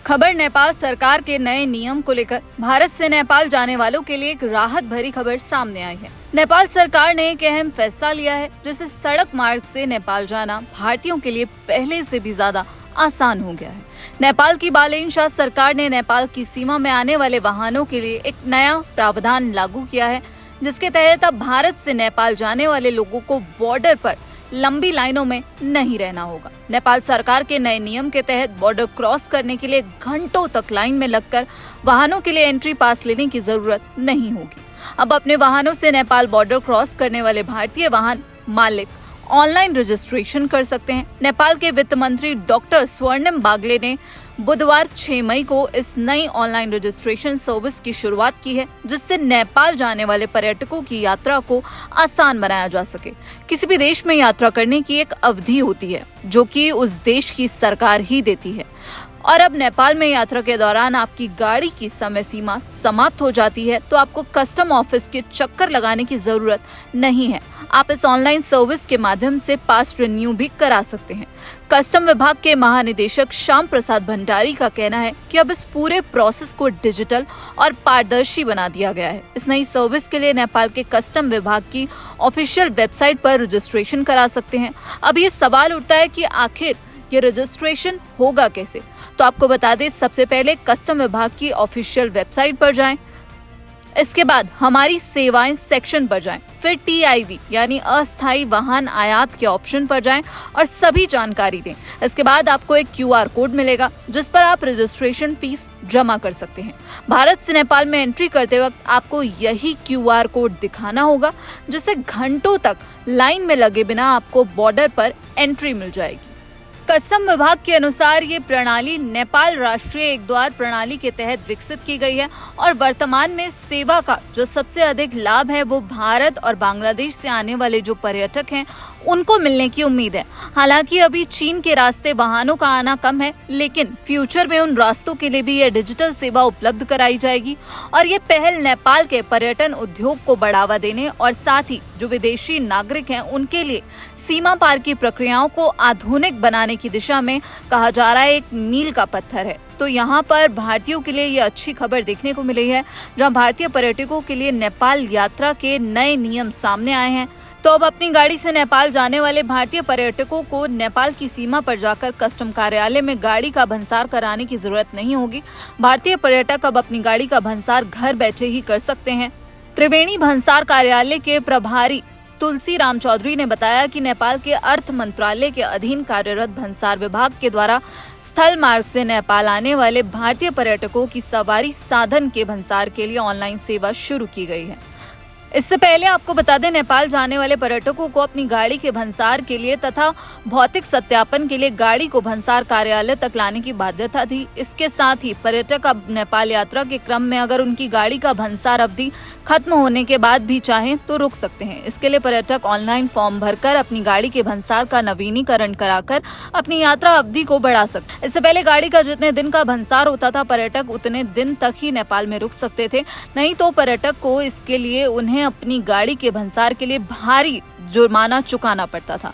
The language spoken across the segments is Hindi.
खबर नेपाल सरकार के नए नियम को लेकर भारत से नेपाल जाने वालों के लिए एक राहत भरी खबर सामने आई है। नेपाल सरकार ने एक अहम फैसला लिया है, जिससे सड़क मार्ग से नेपाल जाना भारतीयों के लिए पहले से भी ज्यादा आसान हो गया है। नेपाल की बालेन शाह सरकार ने नेपाल की सीमा में आने वाले वाहनों के लिए एक नया प्रावधान लागू किया है, जिसके तहत अब भारत से नेपाल जाने वाले लोगों को बॉर्डर पर लंबी लाइनों में नहीं रहना होगा। नेपाल सरकार के नए नियम के तहत बॉर्डर क्रॉस करने के लिए घंटों तक लाइन में लगकर वाहनों के लिए एंट्री पास लेने की जरूरत नहीं होगी। अब अपने वाहनों से नेपाल बॉर्डर क्रॉस करने वाले भारतीय वाहन मालिक ऑनलाइन रजिस्ट्रेशन कर सकते हैं। नेपाल के वित्त मंत्री डॉक्टर स्वर्णिम बागले ने बुधवार 6 मई को इस नई ऑनलाइन रजिस्ट्रेशन सर्विस की शुरुआत की है, जिससे नेपाल जाने वाले पर्यटकों की यात्रा को आसान बनाया जा सके। किसी भी देश में यात्रा करने की एक अवधि होती है, जो कि उस देश की सरकार ही देती है, और अब नेपाल में यात्रा के दौरान आपकी गाड़ी की समय सीमा समाप्त हो जाती है, तो आपको कस्टम ऑफिस के चक्कर लगाने की जरूरत नहीं है। आप इस ऑनलाइन सर्विस के माध्यम से पास रिन्यू भी करा सकते हैं। कस्टम विभाग के महानिदेशक श्याम प्रसाद भंडारी का कहना है कि अब इस पूरे प्रोसेस को डिजिटल और पारदर्शी बना दिया गया है। इस नई सर्विस के लिए नेपाल के कस्टम विभाग की ऑफिशियल वेबसाइट पर रजिस्ट्रेशन करा सकते हैं। अब ये सवाल उठता है कि आखिर ये रजिस्ट्रेशन होगा कैसे? तो आपको बता दें, सबसे पहले कस्टम विभाग की ऑफिशियल वेबसाइट पर जाएं। इसके बाद हमारी सेवाएं सेक्शन पर जाएं, फिर TIV यानी अस्थायी वाहन आयात के ऑप्शन पर जाएं और सभी जानकारी दें। इसके बाद आपको एक QR कोड मिलेगा, जिस पर आप रजिस्ट्रेशन फीस जमा कर सकते हैं। भारत से नेपाल में एंट्री करते वक्त आपको यही QR कोड दिखाना होगा, जिससे घंटों तक लाइन में लगे बिना आपको बॉर्डर पर एंट्री मिल जाएगी। कस्टम विभाग के अनुसार ये प्रणाली नेपाल राष्ट्रीय एक द्वार प्रणाली के तहत विकसित की गई है और वर्तमान में सेवा का जो सबसे अधिक लाभ है वो भारत और बांग्लादेश से आने वाले जो पर्यटक हैं उनको मिलने की उम्मीद है। हालांकि अभी चीन के रास्ते वाहनों का आना कम है, लेकिन फ्यूचर में उन रास्तों के लिए भी ये डिजिटल सेवा उपलब्ध कराई जाएगी और ये पहल नेपाल के पर्यटन उद्योग को बढ़ावा देने और साथ ही जो विदेशी नागरिक हैं उनके लिए सीमा पार की प्रक्रियाओं को आधुनिक बनाने की दिशा में कहा जा रहा है एक मील का पत्थर है। तो यहाँ पर भारतीयों के लिए ये अच्छी खबर देखने को मिली है, जहाँ भारतीय पर्यटकों के लिए नेपाल यात्रा के नए नियम सामने आए हैं। तो अब अपनी गाड़ी से नेपाल जाने वाले भारतीय पर्यटकों को नेपाल की सीमा पर जाकर कस्टम कार्यालय में गाड़ी का भंसार कराने की जरूरत नहीं होगी। भारतीय पर्यटक अब अपनी गाड़ी का भंसार घर बैठे ही कर सकते हैं। त्रिवेणी भंसार कार्यालय के प्रभारी तुलसी राम चौधरी ने बताया कि नेपाल के अर्थ मंत्रालय के अधीन कार्यरत भंसार विभाग के द्वारा स्थल मार्ग से नेपाल आने वाले भारतीय पर्यटकों की सवारी साधन के भंसार के लिए ऑनलाइन सेवा शुरू की गई है। इससे पहले आपको बता दें, नेपाल जाने वाले पर्यटकों को अपनी गाड़ी के भंसार के लिए तथा भौतिक सत्यापन के लिए गाड़ी को भंसार कार्यालय तक लाने की बाध्यता थी। इसके साथ ही पर्यटक अब नेपाल यात्रा के क्रम में अगर उनकी गाड़ी का भंसार अवधि खत्म होने के बाद भी चाहें तो रुक सकते हैं। इसके लिए पर्यटक ऑनलाइन फॉर्म भरकर अपनी गाड़ी के भंसार का नवीनीकरण कराकर अपनी यात्रा अवधि को बढ़ा सकते हैं। इससे पहले गाड़ी का जितने दिन का भंसार होता था, पर्यटक उतने दिन तक ही नेपाल में रुक सकते थे, नहीं तो पर्यटक को इसके लिए उन्हें अपनी गाड़ी के भंसार के लिए भारी जुर्माना चुकाना पड़ता था।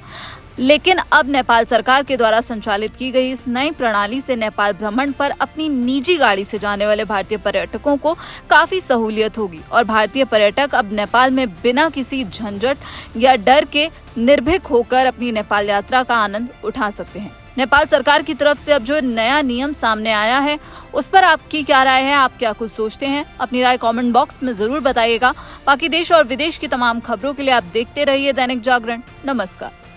लेकिन अब नेपाल सरकार के द्वारा संचालित की गई इस नई प्रणाली से नेपाल भ्रमण पर अपनी निजी गाड़ी से जाने वाले भारतीय पर्यटकों को काफी सहूलियत होगी और भारतीय पर्यटक अब नेपाल में बिना किसी झंझट या डर के निर्भीक होकर अपनी नेपाल यात्रा का आनंद उठा सकते हैं। नेपाल सरकार की तरफ से अब जो नया नियम सामने आया है उस पर आपकी क्या राय है? आप क्या कुछ सोचते हैं? अपनी राय कमेंट बॉक्स में जरूर बताइएगा। बाकी देश और विदेश की तमाम खबरों के लिए आप देखते रहिए दैनिक जागरण। नमस्कार।